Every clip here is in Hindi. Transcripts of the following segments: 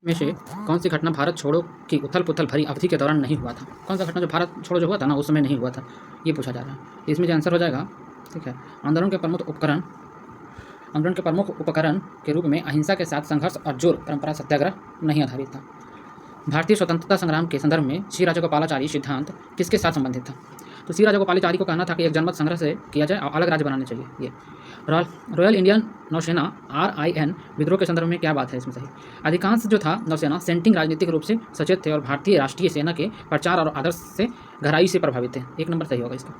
में से कौन सी घटना भारत छोड़ो की उथल-पुथल भरी अवधि के दौरान नहीं हुआ था? कौन सा घटना जो भारत छोड़ो जो हुआ था ना, उस समय नहीं हुआ था, ये पूछा जा रहा है। तो इसमें जो आंसर हो जाएगा, ठीक है, आंदोलन के प्रमुख उपकरण के रूप में अहिंसा के साथ संघर्ष और जोर परंपरा सत्याग्रह नहीं आधारित था। भारतीय स्वतंत्रता संग्राम के संदर्भ में श्री राजगोपालाचारी सिद्धांत किसके साथ संबंधित था? तो श्री राजगोपालाचारी को कहना था कि एक जनमत संग्रह से किया जाए और अलग राज्य बनाने चाहिए। ये रॉयल इंडियन नौसेना RIN विद्रोह के संदर्भ में क्या बात है इसमें सही? अधिकांश जो था नौसेना सेंटिंग राजनीतिक रूप से सचेत थे और भारतीय राष्ट्रीय सेना के प्रचार और आदर्श से गहराई से प्रभावित थे। 1 नंबर सही होगा इसका।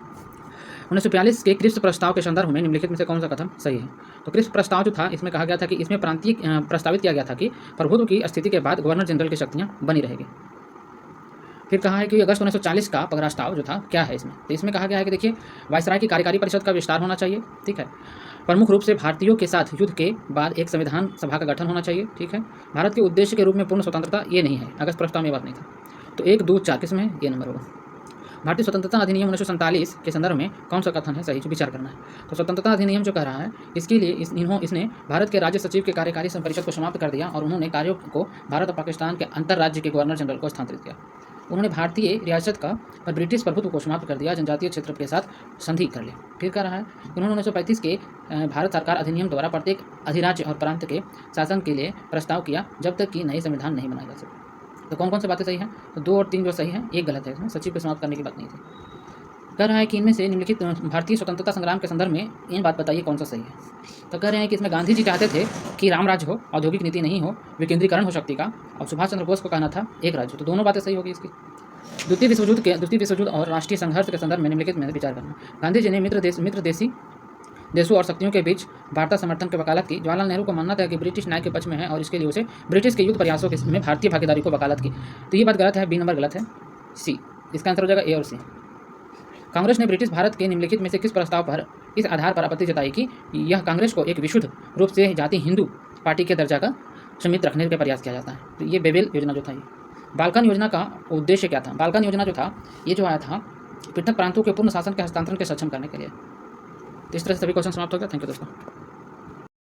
1942 के क्रिप्स प्रस्ताव के संदर्भ में निम्नलिखित में से कौन सा कथन सही है? तो क्रिप्स प्रस्ताव जो था, इसमें कहा गया था कि इसमें प्रांतीय प्रस्तावित किया गया था कि प्रभुत्व की स्थिति के बाद गवर्नर जनरल की शक्तियाँ बनी रहेगी। फिर कहा है कि अगस्त 1940 का प्रस्ताव जो था क्या है इसमें? तो इसमें कहा गया है कि देखिए, वायसराय की कार्यकारी परिषद का विस्तार होना चाहिए, ठीक है। प्रमुख रूप से भारतीयों के साथ युद्ध के बाद एक संविधान सभा का गठन होना चाहिए, ठीक है। भारत के उद्देश्य के रूप में पूर्ण स्वतंत्रता ये नहीं है, अगस्त प्रस्ताव में बात नहीं था। तो 1, 2, 4 किसमें है? ये नंबर होगा। भारतीय स्वतंत्रता अधिनियम 1947 के संदर्भ में कौन सा कथन है सही, जो विचार करना है। तो स्वतंत्रता अधिनियम जो कह रहा है, इसके लिए इसने भारत के राज्य सचिव के कार्यकारी परिषद को समाप्त कर दिया और उन्होंने कार्यों को भारत और पाकिस्तान के अंतर राज्य के गवर्नर जनरल को स्थानांतरित किया। उन्होंने भारतीय रियासत का और ब्रिटिश प्रभुत्व को समाप्त कर दिया, जनजातीय क्षेत्र के साथ संधि कर ली। फिर कह रहा है कि उन्होंने 1935 के भारत सरकार अधिनियम द्वारा प्रत्येक अधिराज्य और प्रांत के शासन के लिए प्रस्ताव किया, जब तक कि नई संविधान नहीं बनाया जा सके। तो कौन कौन सी बातें सही हैं? तो 2 और 3 जो सही है, 1 गलत है। इसमें सचिव को समाप्त करने की बात नहीं थी। कह रहा है कि इनमें से निम्नलिखित भारतीय स्वतंत्रता संग्राम के संदर्भ में इन बात बताइए कौन सा सही है। तो कह रहे हैं कि इसमें गांधी जी चाहते थे कि राम राज्य हो, औद्योगिक नीति नहीं हो, विकेंद्रीकरण हो शक्ति का, और सुभाष चंद्र बोस को कहना था एक राज्य। तो दोनों बातें सही होगी इसकी। द्वितीय विश्व युद्ध और राष्ट्रीय संघर्ष के संदर्भ में निम्नलिखित में विचार करना। गांधी जी ने मित्र देशों और शक्तियों के बीच वार्ता समर्थन की वकालत की। जवाहरलाल नेहरू को मानना था कि ब्रिटिश न्याय के पक्ष में है और इसके लिए उसे ब्रिटिश के युद्ध प्रयासों में भारतीय भागीदारी को वकालत की। तो ये बात गलत है, B नंबर गलत है, C। इसका आंसर हो जाएगा A और C। कांग्रेस ने ब्रिटिश भारत के निम्नलिखित में से किस प्रस्ताव पर इस आधार पर आपत्ति जताई कि यह कांग्रेस को एक विशुद्ध रूप से जाति हिंदू पार्टी के दर्जा का सीमित रखने का प्रयास किया जाता है? तो ये बेबेल योजना जो था, ये बाल्कन योजना का उद्देश्य क्या था? बाल्कन योजना जो था, ये जो आया था पृथक प्रांतों के पूर्ण शासन के हस्तांतरण के सक्षम करने के लिए। तो इस तरह से सभी क्वेश्चन समाप्त हो गया। थैंक यू दोस्तों।